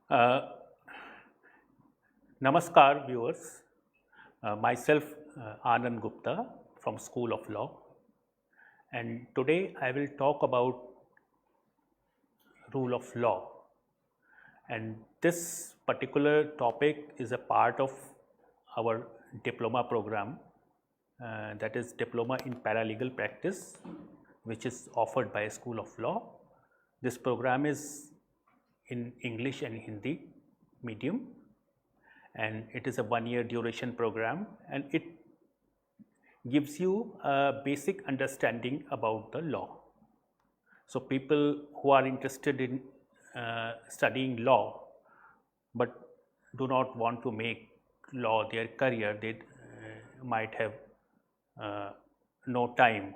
Uh, Namaskar, viewers. Myself, Anand Gupta from School of Law, and today I will talk about rule of law. And this particular topic is a part of our diploma program, that is Diploma in Paralegal Practice, which is offered by School of Law. This program is in English and Hindi medium, and it is a 1-year duration program, and it gives you a basic understanding about the law. So people who are interested in studying law but do not want to make law their career, they might have no time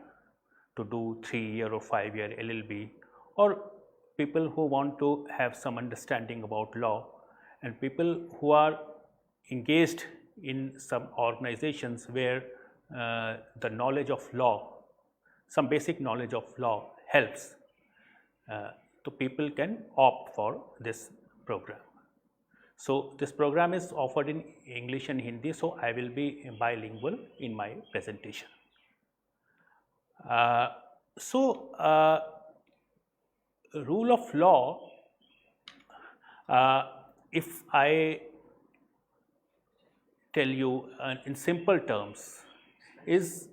to do 3-year or 5-year LLB, or people who want to have some understanding about law, and people who are engaged in some organizations where the knowledge of law, some basic knowledge of law helps. So people can opt for this program. So this program is offered in English and Hindi, so I will be bilingual in my presentation. Rule of law, if I tell you in simple terms, is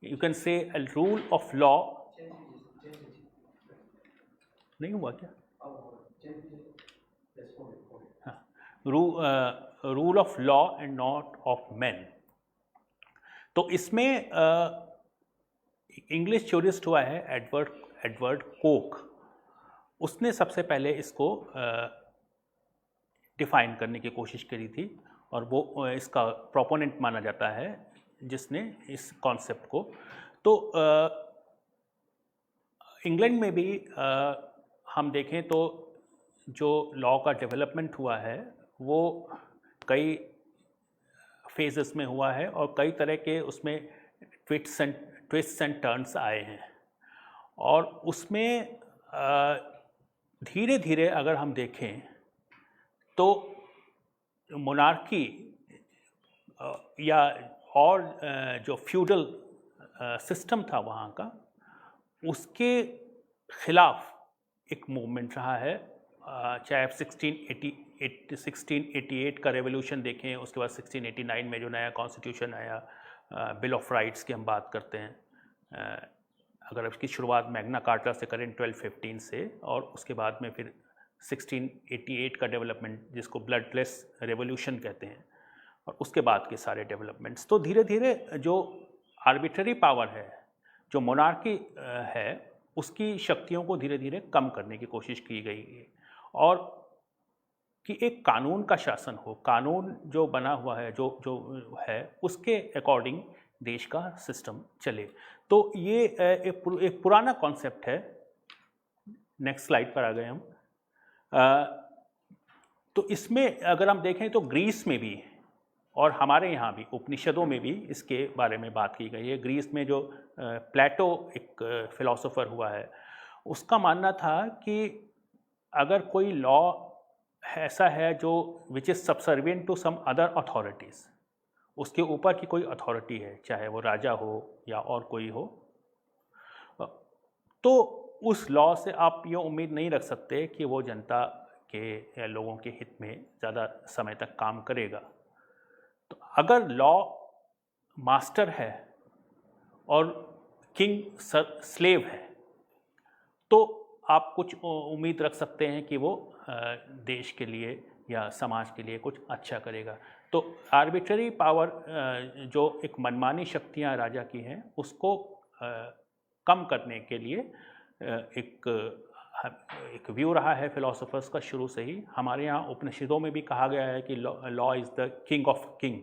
you can say a rule of law. नहीं हुआ क्या? Rule of law and not of man. तो इसमें English theorist हुआ है Edward Coke. उसने सबसे पहले इसको डिफाइन करने की कोशिश करी थी, और वो इसका प्रोपोनेंट माना जाता है जिसने इस कॉन्सेप्ट को. तो इंग्लैंड में भी हम देखें तो जो लॉ का डेवलपमेंट हुआ है वो कई फेजेस में हुआ है, और कई तरह के उसमें ट्विस्ट्स एंड टर्न्स आए हैं. और उसमें धीरे धीरे अगर हम देखें तो मोनार्की या और जो फ्यूडल सिस्टम था वहाँ का, उसके खिलाफ एक मूवमेंट रहा है. चाहे आप 1688 का रेवोल्यूशन देखें, उसके बाद 1689 में जो नया कॉन्स्टिट्यूशन आया, बिल ऑफ राइट्स की हम बात करते हैं. अगर इसकी शुरुआत मैग्ना कार्टा से करें 1215 से, और उसके बाद में फिर 1688 का डेवलपमेंट जिसको ब्लडलेस रेवोल्यूशन कहते हैं, और उसके बाद के सारे डेवलपमेंट्स. तो धीरे धीरे जो आर्बिट्ररी पावर है, जो मोनार्की है, उसकी शक्तियों को धीरे धीरे कम करने की कोशिश की गई है, और कि एक कानून का शासन हो. कानून जो बना हुआ है, जो है, उसके अकॉर्डिंग देश का सिस्टम चले. तो ये एक पुराना कॉन्सेप्ट है. नेक्स्ट स्लाइड पर आ गए हम. तो इसमें अगर हम देखें तो ग्रीस में भी और हमारे यहाँ भी उपनिषदों में भी इसके बारे में बात की गई है. ग्रीस में जो प्लेटो एक फिलोसोफर हुआ है, उसका मानना था कि अगर कोई लॉ ऐसा है जो which is subservient to some other authorities, उसके ऊपर की कोई अथॉरिटी है, चाहे वो राजा हो या और कोई हो, तो उस लॉ से आप ये उम्मीद नहीं रख सकते कि वो जनता के या लोगों के हित में ज़्यादा समय तक काम करेगा. तो अगर लॉ मास्टर है और किंग स्लेव है, तो आप कुछ उम्मीद रख सकते हैं कि वो देश के लिए या समाज के लिए कुछ अच्छा करेगा. तो आर्बिट्ररी पावर, जो एक मनमानी शक्तियां राजा की हैं, उसको कम करने के लिए एक व्यू रहा है फिलोसोफर्स का शुरू से ही. हमारे यहाँ उपनिषदों में भी कहा गया है कि law is the king of king.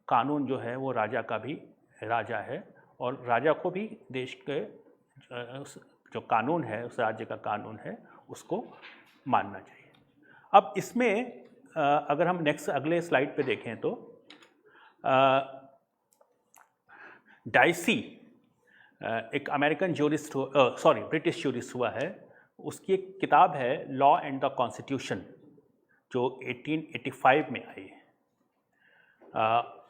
कानून जो है वो राजा का भी राजा है, और राजा को भी देश के जो कानून है, उस राज्य का कानून है, उसको मानना चाहिए. अब इसमें अगर हम नेक्स्ट अगले स्लाइड पे देखें तो डाइसी एक अमेरिकन जूरिस्ट, ब्रिटिश जूरिस्ट हुआ है, उसकी एक किताब है लॉ एंड द कॉन्स्टिट्यूशन जो 1885 में आई।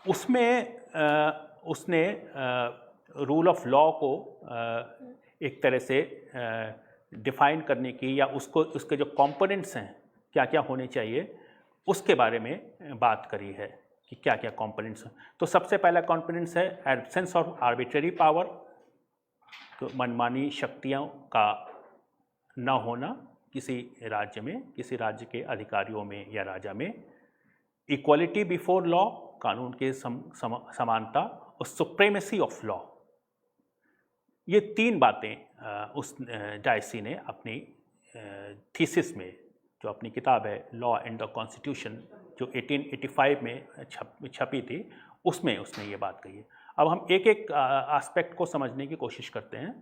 उसमें उसने रूल ऑफ लॉ को एक तरह से डिफाइन करने की, या उसके जो कंपोनेंट्स हैं क्या क्या होने चाहिए उसके बारे में बात करी है कि क्या क्या कंपोनेंट्स हैं। तो सबसे पहला कंपोनेंट्स है एब्सेंस ऑफ आर्बिट्रेरी पावर, तो मनमानी शक्तियों का न होना किसी राज्य में, किसी राज्य के अधिकारियों में या राजा में। इक्वलिटी बिफोर लॉ, कानून के समानता, और सुप्रीमेसी ऑफ लॉ। ये तीन बातें उस डाइसी ने अपनी थीसिस में, जो अपनी किताब है लॉ एंड द कॉन्स्टिट्यूशन जो 1885 में छपी थी, उसमें उसने ये बात कही है। अब हम एक एक एस्पेक्ट को समझने की कोशिश करते हैं।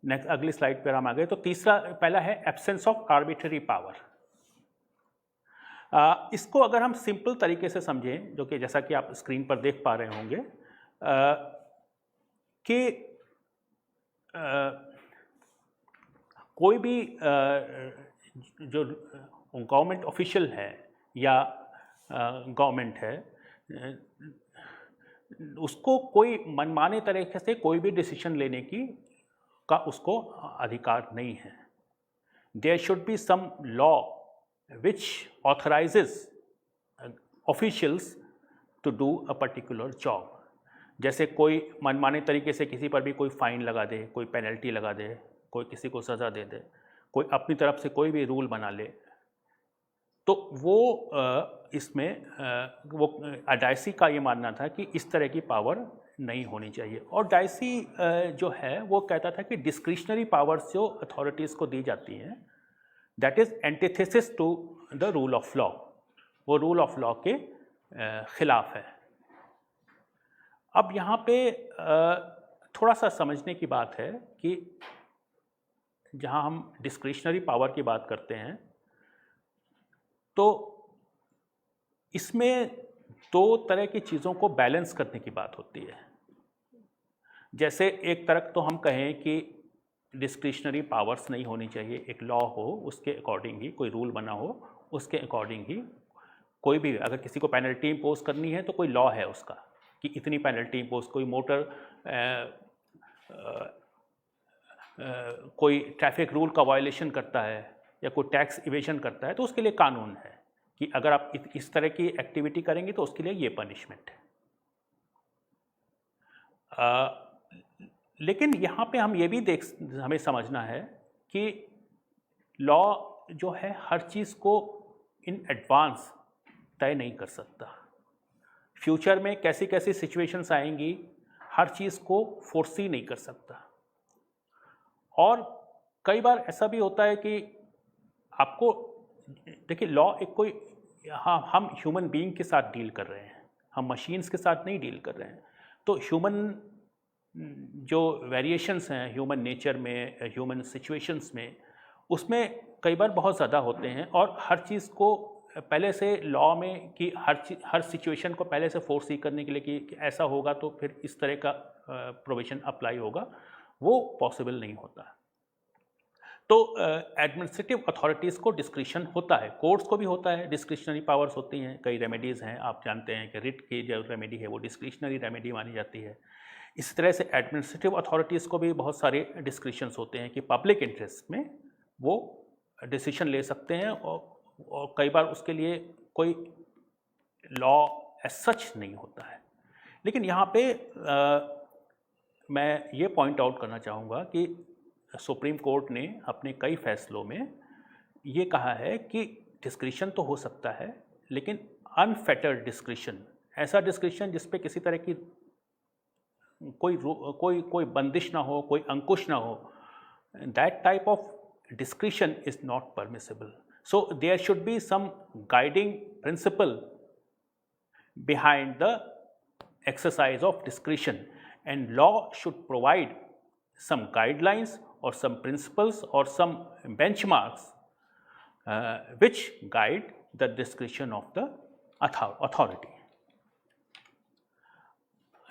नेक्स्ट अगली स्लाइड पर हम आ गए। तो पहला है एब्सेंस ऑफ आर्बिट्रेरी पावर। इसको अगर हम सिंपल तरीके से समझें, जो कि जैसा कि आप स्क्रीन पर देख पा रहे होंगे कि कोई भी जो गवर्नमेंट ऑफिशियल है या गवर्नमेंट है, उसको कोई मनमाने तरीके से कोई भी डिसीजन लेने का उसको अधिकार नहीं है। There should be some law which authorizes officials to do a particular job। जैसे कोई मनमाने तरीके से किसी पर भी कोई फाइन लगा दे, कोई पेनल्टी लगा दे, कोई किसी को सज़ा दे दे, कोई अपनी तरफ से कोई भी रूल बना ले, तो वो इसमें वो डाइसी का ये मानना था कि इस तरह की पावर नहीं होनी चाहिए। और डाइसी जो है वो कहता था कि डिस्क्रिशनरी पावर्स जो अथॉरिटीज़ को दी जाती हैं, that is antithesis to the rule of law, वो रूल ऑफ लॉ के खिलाफ है। अब यहाँ पे थोड़ा सा समझने की बात है कि जहाँ हम डिस्क्रिशनरी पावर की बात करते हैं तो इसमें दो तरह की चीज़ों को बैलेंस करने की बात होती है। जैसे एक तरफ तो हम कहें कि डिस्क्रिशनरी पावर्स नहीं होनी चाहिए, एक लॉ हो उसके अकॉर्डिंग ही, कोई रूल बना हो उसके अकॉर्डिंग ही, कोई भी अगर किसी को पेनल्टी इम्पोज करनी है तो कोई लॉ है उसका कि इतनी पेनल्टी इम्पोज, कोई मोटर कोई ट्रैफिक रूल का वायलेशन करता है या कोई टैक्स इवेशन करता है तो उसके लिए कानून है कि अगर आप इस तरह की एक्टिविटी करेंगे तो उसके लिए ये पनिशमेंट है। लेकिन यहाँ पे हम ये भी हमें समझना है कि लॉ जो है हर चीज़ को इन एडवांस तय नहीं कर सकता। फ्यूचर में कैसी कैसी सिचुएशंस आएंगी हर चीज़ को फोर्सी नहीं कर सकता। और कई बार ऐसा भी होता है कि आपको देखिए, लॉ एक कोई, हाँ हम ह्यूमन बीइंग के साथ डील कर रहे हैं, हम मशीन्स के साथ नहीं डील कर रहे हैं। तो ह्यूमन जो वेरिएशंस हैं ह्यूमन नेचर में, ह्यूमन सिचुएशंस में, उसमें कई बार बहुत ज़्यादा होते हैं और हर चीज़ को पहले से लॉ में कि हर सिचुएशन को पहले से फोर्स करने के लिए कि ऐसा होगा तो फिर इस तरह का प्रोविजन अप्लाई होगा, वो पॉसिबल नहीं होता। तो एडमिनिस्ट्रेटिव अथॉरिटीज़ को डिस्क्रिशन होता है, कोर्ट्स को भी होता है, डिस्क्रिशनरी पावर्स होती हैं, कई रेमेडीज़ हैं, आप जानते हैं कि रिट की जो रेमेडी है वो डिस्क्रिशनरी रेमेडी मानी जाती है। इस तरह से एडमिनिस्ट्रेटिव अथॉरिटीज़ को भी बहुत सारे डिस्क्रिशंस होते हैं कि पब्लिक इंटरेस्ट में वो डिसीजन ले सकते हैं और कई बार उसके लिए कोई लॉ एज सच नहीं होता है। लेकिन यहाँ पे मैं ये पॉइंट आउट करना चाहूँगा कि सुप्रीम कोर्ट ने अपने कई फैसलों में ये कहा है कि डिस्क्रिशन तो हो सकता है लेकिन अनफेटर्ड डिस्क्रिशन, ऐसा डिस्क्रिशन जिस पे किसी तरह की कोई बंदिश ना हो, कोई अंकुश ना हो, that type of discretion is not permissible. So there should be some guiding principle behind the exercise of discretion, and law should provide some guidelines or some principles or some benchmarks which guide the discretion of the authority.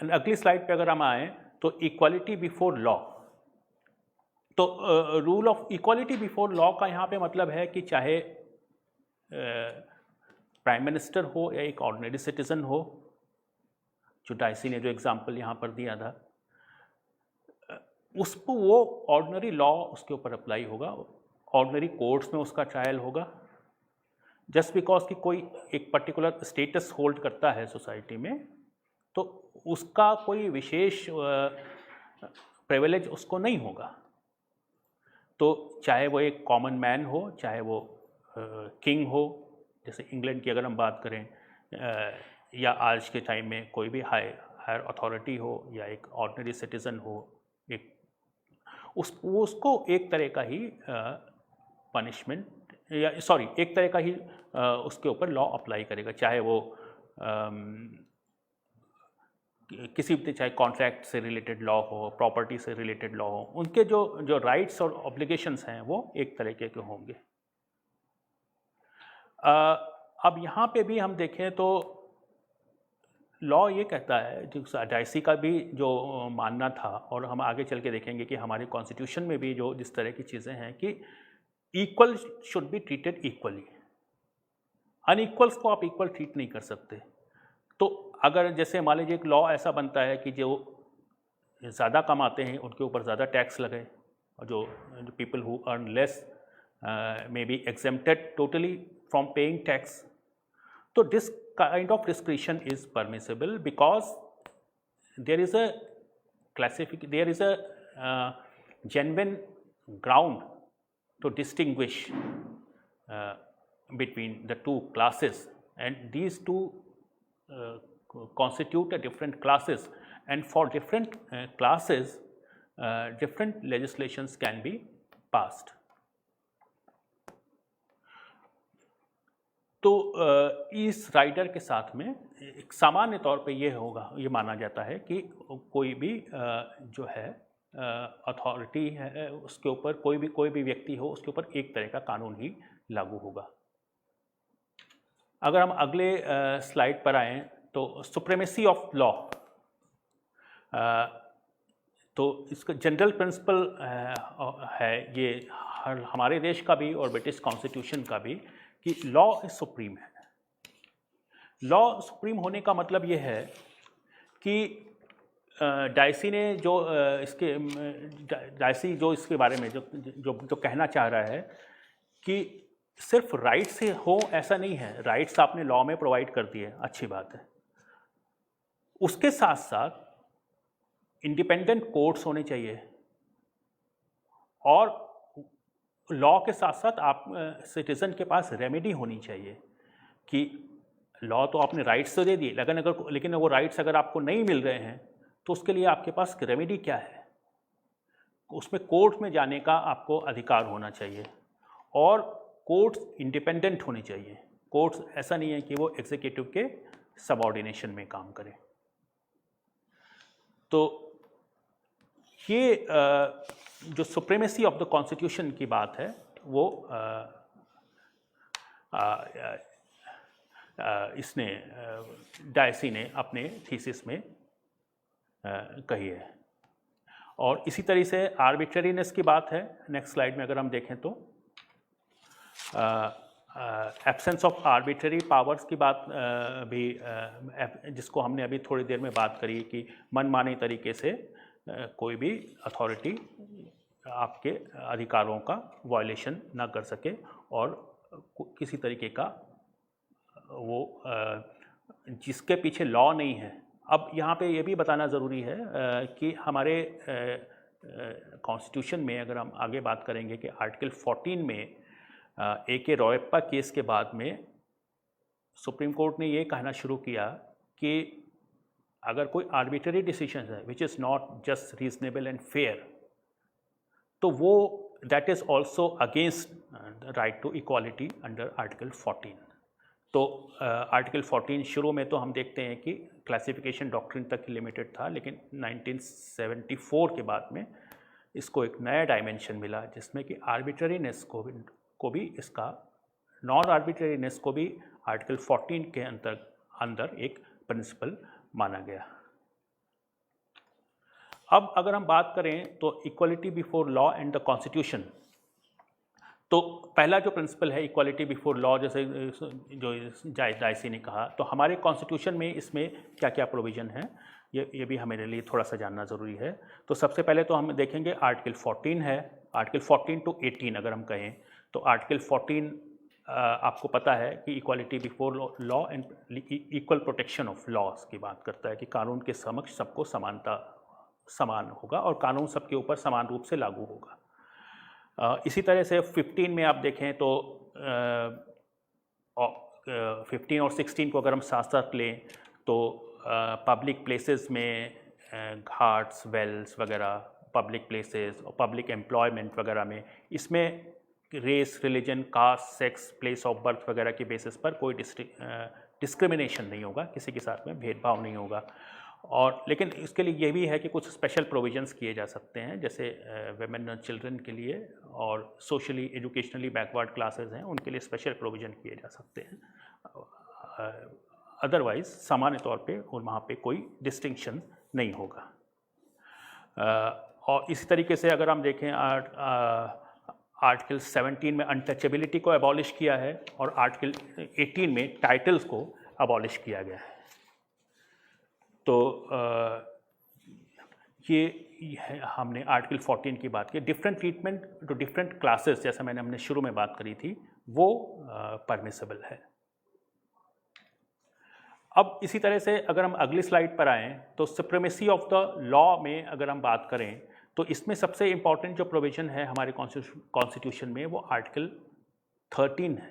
अगली slide पे अगर हम आए तो equality before law. तो rule of equality before law का यहाँ पे मतलब है कि चाहे प्राइम मिनिस्टर हो या एक ऑर्डिनरी सिटीजन हो, जो डाइसी ने जो एग्जांपल यहाँ पर दिया था, उसको वो ऑर्डिनरी लॉ उसके ऊपर अप्लाई होगा, ऑर्डिनरी कोर्ट्स में उसका ट्रायल होगा। जस्ट बिकॉज कि कोई एक पर्टिकुलर स्टेटस होल्ड करता है सोसाइटी में, तो उसका कोई विशेष प्रिविलेज उसको नहीं होगा। तो चाहे वो एक कॉमन मैन हो, चाहे वो किंग हो, जैसे इंग्लैंड की अगर हम बात करें, या आज के टाइम में कोई भी हायर अथॉरिटी हो या एक ऑर्डिनरी सिटीज़न हो, एक उसको एक तरह का ही पनिशमेंट या एक तरह का ही उसके ऊपर लॉ अप्लाई करेगा, चाहे वो किसी भी, चाहे कॉन्ट्रैक्ट से रिलेटेड लॉ हो, प्रॉपर्टी से रिलेटेड लॉ हो, उनके जो राइट्स और ऑब्लिगेशंस हैं वो एक तरीके के होंगे। अब यहाँ पे भी हम देखें तो लॉ ये कहता है, जो डाइसी का भी जो मानना था, और हम आगे चल के देखेंगे कि हमारे कॉन्स्टिट्यूशन में भी जो जिस तरह की चीज़ें हैं कि equal should be treated equally, unequals को आप इक्वल ट्रीट नहीं कर सकते। तो अगर जैसे मान लीजिए एक लॉ ऐसा बनता है कि जो ज़्यादा कमाते हैं उनके ऊपर ज़्यादा टैक्स लगे, और जो people who earn less may be exempted totally from paying tax. तो this kind of discretion is permissible because there is a genuine ground to distinguish between the two classes, and these two constitute a different classes, and for different classes different legislations can be passed. तो इस rider के साथ में एक सामान्य तौर पे ये होगा, ये माना जाता है कि कोई भी जो है अथॉरिटी है उसके ऊपर कोई भी व्यक्ति हो, उसके ऊपर एक तरह का कानून ही लागू होगा। अगर हम अगले स्लाइड पर आएँ तो सुप्रीमेसी ऑफ लॉ, तो इसका जनरल प्रिंसिपल है ये हमारे देश का भी और ब्रिटिश कॉन्स्टिट्यूशन का भी, कि लॉ इज सुप्रीम है। लॉ सुप्रीम होने का मतलब ये है कि डाइसी ने डाइसी जो इसके बारे में जो कहना चाह रहा है कि सिर्फ राइट्स से हो ऐसा नहीं है। राइट्स आपने लॉ में प्रोवाइड कर दिए, अच्छी बात है, उसके साथ साथ इंडिपेंडेंट कोर्ट्स होने चाहिए, और लॉ के साथ साथ आप सिटीज़न के पास रेमेडी होनी चाहिए कि लॉ तो आपने राइट्स तो दे दिए, लेकिन वो राइट्स अगर आपको नहीं मिल रहे हैं तो उसके लिए आपके पास रेमेडी क्या है, उसमें कोर्ट में जाने का आपको अधिकार होना चाहिए, और कोर्ट्स इंडिपेंडेंट होनी चाहिए। कोर्ट्स ऐसा नहीं है कि वो एग्जीक्यूटिव के सबऑर्डिनेशन में काम करें। तो ये जो सुप्रीमेसी ऑफ द कॉन्स्टिट्यूशन की बात है वो इसने डाइसी ने अपने थीसिस में कही है। और इसी तरह से आर्बिट्रेरीनेस की बात है। नेक्स्ट स्लाइड में अगर हम देखें तो एब्सेंस ऑफ आर्बिट्रेरी पावर्स की बात भी, जिसको हमने अभी थोड़ी देर में बात करी कि मनमाने तरीके से कोई भी अथॉरिटी आपके अधिकारों का वायलेशन ना कर सके, और किसी तरीके का वो जिसके पीछे लॉ नहीं है। अब यहाँ पे ये भी बताना ज़रूरी है कि हमारे कॉन्स्टिट्यूशन में अगर हम आगे बात करेंगे कि आर्टिकल 14 में A.K. रॉयप्पा केस के बाद में सुप्रीम कोर्ट ने ये कहना शुरू किया कि अगर कोई आर्बिट्ररी डिसीजन है which is not just reasonable and fair, तो वो that is also against right to equality under article 14। तो आर्टिकल 14 शुरू में तो हम देखते हैं कि क्लासिफिकेशन डॉक्ट्रिन तक ही लिमिटेड था, लेकिन 1974 के बाद में इसको एक नया डायमेंशन मिला, जिसमें कि आर्बिट्ररीनेस को भी इसका नॉन आर्बिट्ररीनेस को भी आर्टिकल 14 के अंदर एक प्रिंसिपल माना गया। अब अगर हम बात करें तो equality before law and the constitution, तो पहला जो प्रिंसिपल है इक्वालिटी बिफोर लॉ, जैसे जो डायसी ने कहा, तो हमारे कॉन्स्टिट्यूशन में इसमें क्या क्या प्रोविज़न है ये भी हमारे लिए थोड़ा सा जानना ज़रूरी है। तो सबसे पहले तो हम देखेंगे आर्टिकल 14 है, आर्टिकल 14 to 18 अगर हम कहें तो आर्टिकल 14 आपको पता है कि equality before law and equal protection of laws की बात करता है कि कानून के समक्ष सबको समान होगा और कानून सबके ऊपर समान रूप से लागू होगा। इसी तरह से 15 में आप देखें तो 15 और 16 को अगर हम साथ साथ लें तो पब्लिक प्लेसेस में घाट्स, वेल्स वगैरह, पब्लिक प्लेसेस और पब्लिक एम्प्लॉयमेंट वगैरह में इसमें race, religion, caste, sex, place of birth वगैरह के बेसिस पर कोई डिस्क्रिमिनेशन नहीं होगा, किसी के साथ में भेदभाव नहीं होगा। और लेकिन इसके लिए ये भी है कि कुछ स्पेशल प्रोविजंस किए जा सकते हैं, जैसे वेमेन और चिल्ड्रन के लिए और सोशली एजुकेशनली बैकवर्ड क्लासेस हैं उनके लिए स्पेशल प्रोविज़न किए जा सकते हैं। अदरवाइज सामान्य तौर पे और वहाँ पे कोई डिस्टिंक्शन नहीं होगा। और इसी तरीके से अगर हम देखें आर्टिकल 17 में अनटचेबिलिटी को अबॉलिश किया है और आर्टिकल 18 में टाइटल्स को अबॉलिश किया गया है। तो ये हमने आर्टिकल 14 की बात की। Different treatment to different classes, जैसा हमने शुरू में बात करी थी, वो परमिसिबल है। अब इसी तरह से अगर हम अगली स्लाइड पर आएँ तो सुप्रीमेसी ऑफ द लॉ में अगर हम बात करें तो इसमें सबसे इम्पॉर्टेंट जो प्रोविज़न है हमारे कॉन्स्टिट्यूशन में वो आर्टिकल 13 है,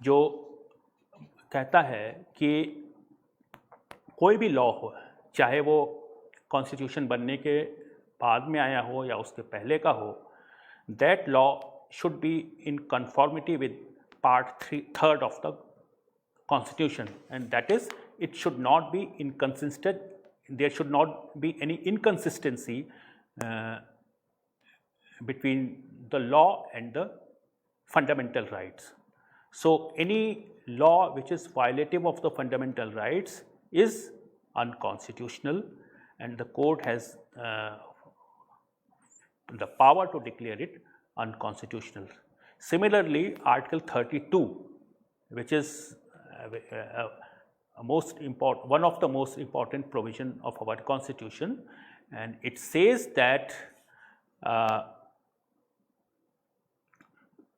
जो कहता है कि कोई भी लॉ हो, चाहे वो कॉन्स्टिट्यूशन बनने के बाद में आया हो या उसके पहले का हो, that law should be in conformity with part 3 of the Constitution, and that is it should not be inconsistent. There should not be any inconsistency between the law and the fundamental rights. So any law which is violative of the fundamental rights is unconstitutional, and the court has the power to declare it unconstitutional. Similarly, Article 32, which is one of the most important provision of our Constitution, and it says that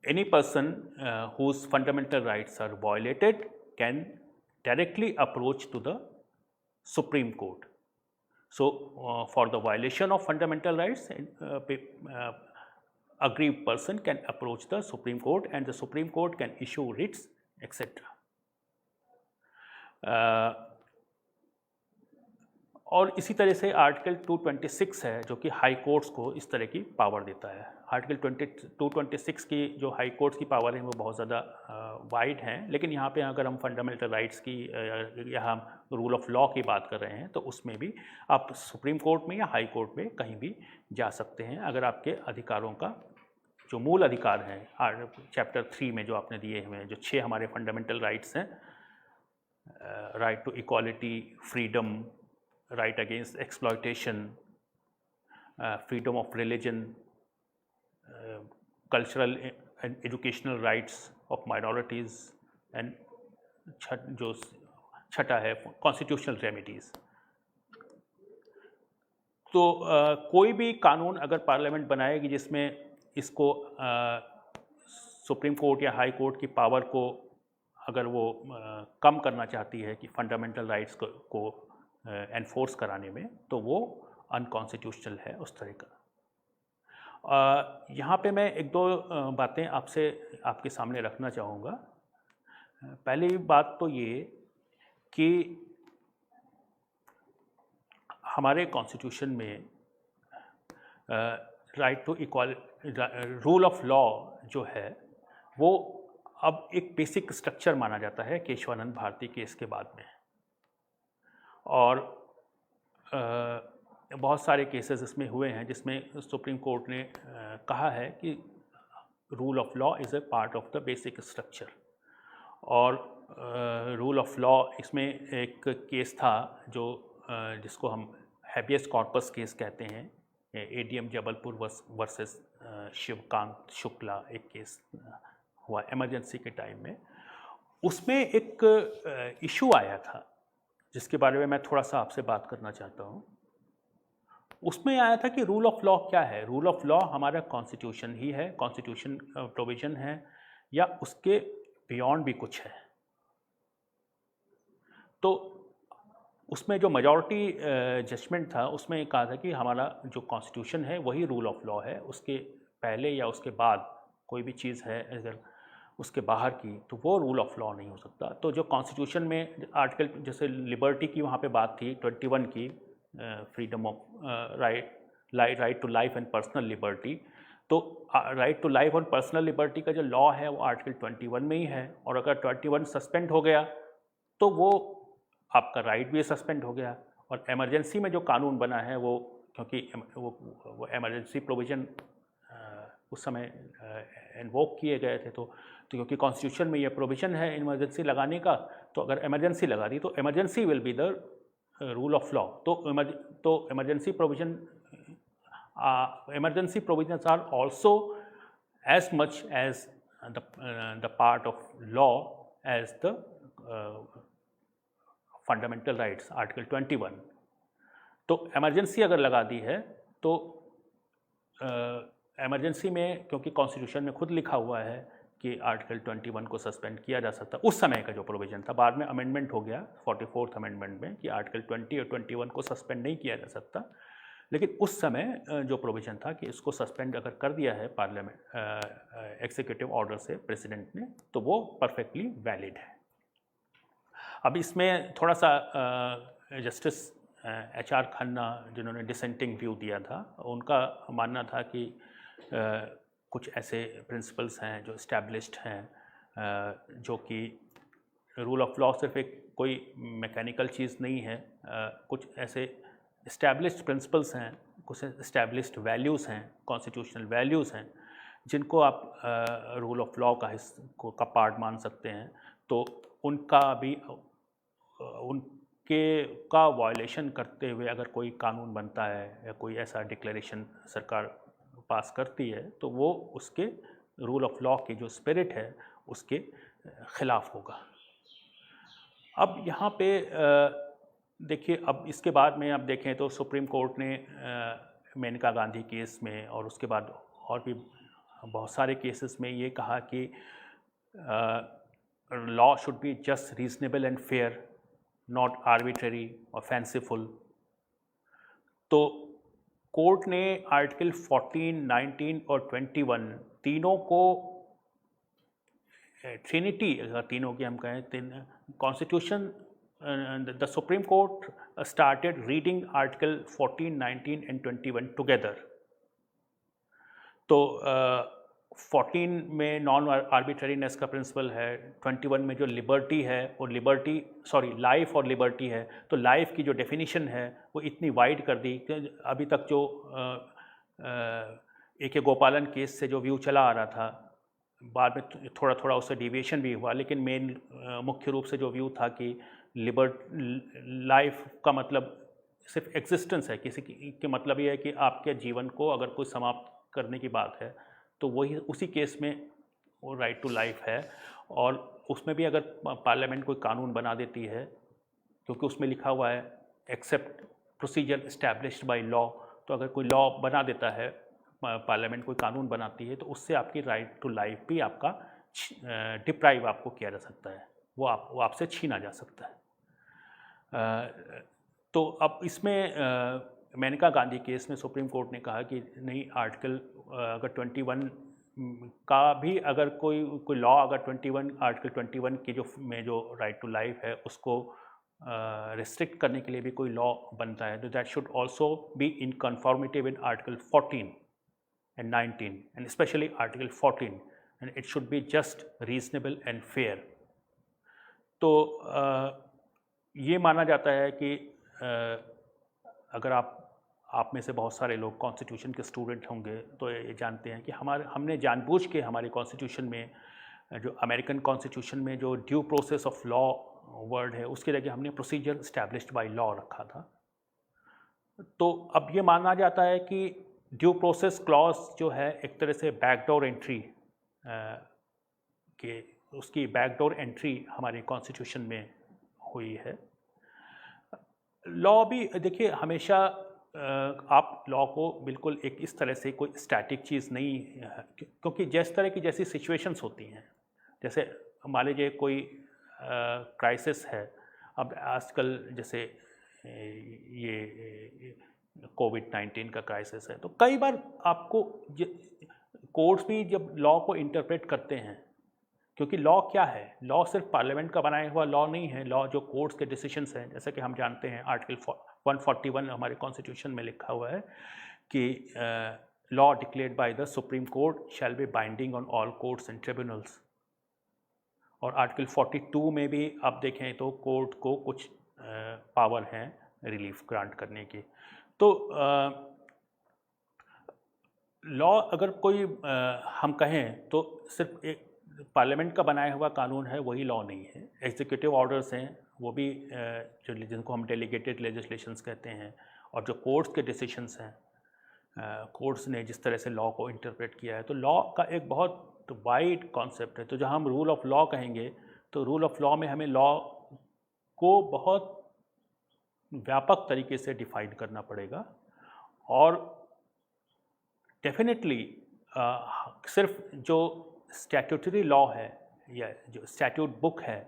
any person whose fundamental rights are violated can directly approach to the Supreme Court. So for the violation of fundamental rights, aggrieved person can approach the Supreme Court, and the Supreme Court can issue writs, etc. और इसी तरह से article 226 है जो कि high courts को इस तरह की पावर देता है। आर्टिकल 226 की जो हाई कोर्ट्स की पावर है वो बहुत ज़्यादा वाइड हैं, लेकिन यहाँ पे अगर हम फंडामेंटल राइट्स की या हम रूल ऑफ लॉ की बात कर रहे हैं तो उसमें भी आप सुप्रीम कोर्ट में या हाई कोर्ट में कहीं भी जा सकते हैं अगर आपके अधिकारों का जो मूल अधिकार हैं चैप्टर 3 में जो आपने दिए हुए हैं, जो 6 हमारे फंडामेंटल राइट्स हैं, right to equality, freedom, right against exploitation, freedom of religion, cultural and educational rights of minorities, and जो छठा है constitutional remedies। तो कोई भी कानून अगर पार्लियामेंट बनाएगी जिसमें इसको सुप्रीम कोर्ट या हाई कोर्ट की पावर को अगर वो कम करना चाहती है कि फंडामेंटल राइट्स को एनफोर्स कराने में, तो वो अनकॉन्स्टिट्यूशनल है उस तरह का। यहाँ पे मैं एक दो बातें आपके सामने रखना चाहूँगा। पहली बात तो ये कि हमारे कॉन्स्टिट्यूशन में right to rule of law जो है वो अब एक बेसिक स्ट्रक्चर माना जाता है केशवानंद भारती केस के बाद में, और बहुत सारे केसेस इसमें हुए हैं जिसमें सुप्रीम कोर्ट ने कहा है कि rule of law is a part of the basic structure. और रूल ऑफ लॉ इसमें एक केस था जो जिसको हम हैबियस कॉर्पस केस कहते हैं, एडीएम जबलपुर वर्सेस शिवकांत शुक्ला, एक केस हुआ इमरजेंसी के टाइम में। उसमें एक इशू आया था जिसके बारे में मैं थोड़ा सा आपसे बात करना चाहता हूँ। उसमें आया था कि रूल ऑफ लॉ क्या है। रूल ऑफ लॉ हमारा कॉन्स्टिट्यूशन ही है, कॉन्स्टिट्यूशन प्रोविजन है, या उसके बियॉन्ड भी कुछ है। तो उसमें जो मेजॉरिटी जजमेंट था उसमें कहा था कि हमारा जो कॉन्स्टिट्यूशन है वही रूल ऑफ लॉ है, उसके पहले या उसके बाद कोई भी चीज़ है अगर उसके बाहर की तो वो रूल ऑफ लॉ नहीं हो सकता। तो जो कॉन्स्टिट्यूशन में आर्टिकल जैसे लिबर्टी की वहाँ पे बात थी 21 की, freedom of right to life and personal liberty, तो राइट टू लाइफ और पर्सनल लिबर्टी का जो लॉ है वो आर्टिकल 21 में ही है, और अगर 21 सस्पेंड हो गया तो वो आपका राइट भी सस्पेंड हो गया। और इमरजेंसी में जो कानून बना है वो, क्योंकि वो इमरजेंसी प्रोविज़न उस समय इन्वोक किए गए थे, तो क्योंकि कॉन्स्टिट्यूशन में ये प्रोविज़न है इमरजेंसी लगाने का, तो अगर इमरजेंसी लगा दी तो emergency will be the rule of law. तो emergency provisions are also as much as the part of law as the fundamental rights, article 21। तो इमरजेंसी अगर लगा दी है तो इमरजेंसी में, क्योंकि कॉन्स्टिट्यूशन में खुद लिखा हुआ है कि आर्टिकल 21 को सस्पेंड किया जा सकता, उस समय का जो प्रोविज़न था, बाद में अमेंडमेंट हो गया 44th अमेंडमेंट में कि आर्टिकल 20 और 21 को सस्पेंड नहीं किया जा सकता, लेकिन उस समय जो प्रोविज़न था कि इसको सस्पेंड अगर कर दिया है पार्लियामेंट एग्जीक्यूटिव ऑर्डर से प्रेसिडेंट ने, तो वो परफेक्टली वैलिड है। अब इसमें थोड़ा सा जस्टिस HR खन्ना जिन्होंने डिसेंटिंग व्यू दिया था, उनका मानना था कि कुछ ऐसे प्रिंसिपल्स हैं जो इस्टेब्लिश्ड हैं, जो कि रूल ऑफ लॉ सिर्फ एक कोई मैकेनिकल चीज़ नहीं है, कुछ ऐसे इस्टेब्लिश्ड प्रिंसिपल्स हैं, कुछ इस्टेब्लिश्ड वैल्यूज़ हैं, कॉन्स्टिट्यूशनल वैल्यूज़ हैं, जिनको आप रूल ऑफ लॉ का पार्ट मान सकते हैं। तो उनका भी उनके का वायलेशन करते हुए अगर कोई कानून बनता है या कोई ऐसा डिक्लेरेशन सरकार पास करती है तो वो उसके रूल ऑफ लॉ की जो स्पिरिट है उसके ख़िलाफ़ होगा। अब यहाँ पे देखिए, अब इसके बाद में आप देखें तो सुप्रीम कोर्ट ने मेनका गांधी केस में और उसके बाद और भी बहुत सारे केसेस में ये कहा कि law should be just, reasonable and fair, not arbitrary और फैंसीफुल। तो कोर्ट ने आर्टिकल 14, 19 और 21 तीनों को, ट्रिनिटी तीनों की हम कहें, constitution, the supreme court started reading article 14, 19 and 21 together. तो 14 में नॉन आर्बिट्रेरीनेस का प्रिंसिपल है, 21 में जो लिबर्टी है और लाइफ और लिबर्टी है, तो लाइफ की जो डेफिनेशन है वो इतनी वाइड कर दी कि अभी तक जो AK गोपालन केस से जो व्यू चला आ रहा था, बाद में थोड़ा थोड़ा उससे डिविएशन भी हुआ, लेकिन मेन मुख्य रूप से जो व्यू था कि लाइफ का मतलब सिर्फ एग्जिस्टेंस है, किसी के मतलब ये है कि आपके जीवन को अगर कोई समाप्त करने की बात है तो वही उसी केस में वो राइट टू लाइफ है। और उसमें भी अगर पार्लियामेंट कोई कानून बना देती है, क्योंकि उसमें लिखा हुआ है except procedure established by law, तो अगर कोई लॉ बना देता है, पार्लियामेंट कोई कानून बनाती है, तो उससे आपकी राइट टू लाइफ भी आपका डिप्राइव आपको किया जा सकता है, वो आपसे छीना जा सकता है। तो अब इसमें मेनका गांधी केस में सुप्रीम कोर्ट ने कहा कि नहीं, आर्टिकल अगर 21 का भी अगर कोई लॉ अगर 21 आर्टिकल 21 की जो राइट टू लाइफ है उसको रिस्ट्रिक्ट करने के लिए भी कोई लॉ बनता है, तो that should also be in conformity with article 14 and 19 and especially article 14, and it should be just reasonable and fair. तो ये माना जाता है कि अगर आप में से बहुत सारे लोग कॉन्स्टिट्यूशन के स्टूडेंट होंगे तो ये जानते हैं कि हमने जानबूझ के हमारे कॉन्स्टिट्यूशन में, जो अमेरिकन कॉन्स्टिट्यूशन में जो due process of law word है, उसके जगह हमने प्रोसीजर इस्टेब्लिश्ड बाय लॉ रखा था। तो अब ये माना जाता है कि ड्यू प्रोसेस क्लॉज जो है एक तरह से बैकडोर एंट्री के उसकी बैकडोर एंट्री हमारे कॉन्स्टिट्यूशन में हुई है। लॉ भी देखिए हमेशा आप लॉ को बिल्कुल एक इस तरह से कोई स्टैटिक चीज़ नहीं क्योंकि जिस तरह की जैसी सिचुएशंस होती हैं, जैसे मान लीजिए कोई क्राइसिस है, अब आजकल जैसे ये कोविड-19 का क्राइसिस है, तो कई बार आपको कोर्ट्स भी जब लॉ को इंटरप्रेट करते हैं, क्योंकि लॉ क्या है, लॉ सिर्फ पार्लियामेंट का बनाया हुआ लॉ नहीं है, लॉ जो कोर्ट्स के डिसीजंस हैं, जैसे कि हम जानते हैं आर्टिकल 141 हमारे कॉन्स्टिट्यूशन में लिखा हुआ है कि law declared by the supreme court shall be binding on all courts and tribunals. और आर्टिकल 42 में भी आप देखें तो कोर्ट को कुछ पावर हैं रिलीफ ग्रांट करने की। तो लॉ अगर कोई हम कहें तो सिर्फ एक पार्लियामेंट का बनाया हुआ कानून है वही लॉ नहीं है। एग्जीक्यूटिव ऑर्डर्स हैं वो भी जो जिनको हम डेलीगेटेड लेजिस्लेशंस कहते हैं, और जो कोर्ट्स के डिसीजंस हैं, कोर्ट्स ने जिस तरह से लॉ को इंटरप्रेट किया है, तो लॉ का एक बहुत वाइड कॉन्सेप्ट है। तो जहाँ हम रूल ऑफ लॉ कहेंगे तो रूल ऑफ लॉ में हमें लॉ को बहुत व्यापक तरीके से डिफाइन करना पड़ेगा। और डेफिनेटली सिर्फ जो स्टैट्यूटरी लॉ है या जो स्टैट्यूट बुक है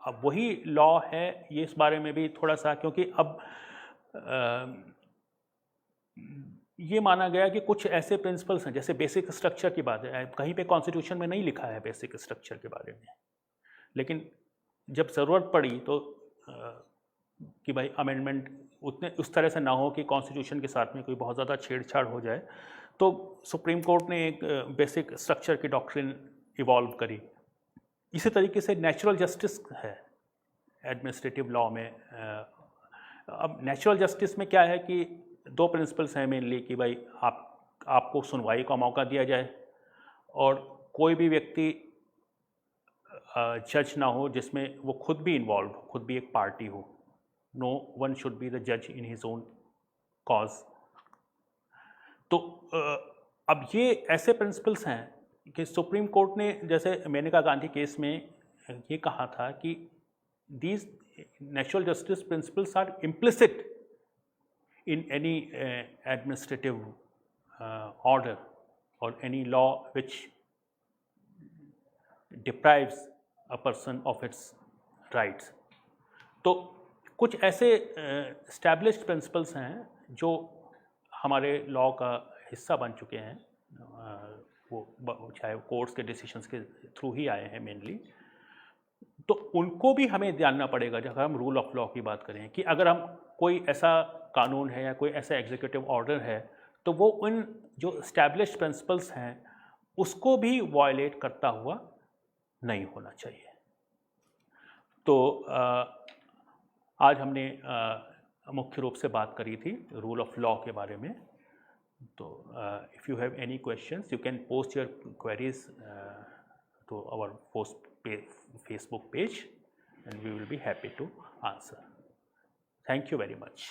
अब वही लॉ है, ये इस बारे में भी थोड़ा सा, क्योंकि अब ये माना गया कि कुछ ऐसे प्रिंसिपल्स हैं, जैसे बेसिक स्ट्रक्चर की बात है, कहीं पे कॉन्स्टिट्यूशन में नहीं लिखा है बेसिक स्ट्रक्चर के बारे में, लेकिन जब ज़रूरत पड़ी तो कि भाई अमेंडमेंट उतने उस तरह से ना हो कि कॉन्स्टिट्यूशन के साथ में कोई बहुत ज़्यादा छेड़छाड़ हो जाए, तो सुप्रीम कोर्ट ने एक बेसिक स्ट्रक्चर की डॉक्ट्रिन इवॉल्व करी। इसी तरीके से नेचुरल जस्टिस है एडमिनिस्ट्रेटिव लॉ में। अब नेचुरल जस्टिस में क्या है कि दो प्रिंसिपल्स हैं मेनली कि भाई आपको सुनवाई का मौका दिया जाए और कोई भी व्यक्ति जज ना हो जिसमें वो खुद भी इन्वॉल्व हो, खुद भी एक पार्टी हो। No one should be the जज इन हिज ओन कॉज। तो अब ये ऐसे प्रिंसिपल्स हैं कि सुप्रीम कोर्ट ने, जैसे मेनका गांधी केस में ये कहा था कि these natural justice principles are implicit in any administrative order or any law which deprives a person of its rights। तो कुछ ऐसे established principles हैं जो हमारे लॉ का हिस्सा बन चुके हैं, वो चाहे कोर्ट्स के डिसीजंस के थ्रू ही आए हैं मेनली, तो उनको भी हमें जानना पड़ेगा जब हम रूल ऑफ लॉ की बात करें कि अगर हम कोई ऐसा कानून है या कोई ऐसा एग्जीक्यूटिव ऑर्डर है तो वो उन जो एस्टैब्लिश्ड प्रिंसिपल्स हैं उसको भी वायलेट करता हुआ नहीं होना चाहिए। तो आज हमने मुख्य रूप से बात करी थी रूल ऑफ लॉ के बारे में। तो if you have any questions you can post your queries to our Facebook page and we will be happy to answer. Thank you very much.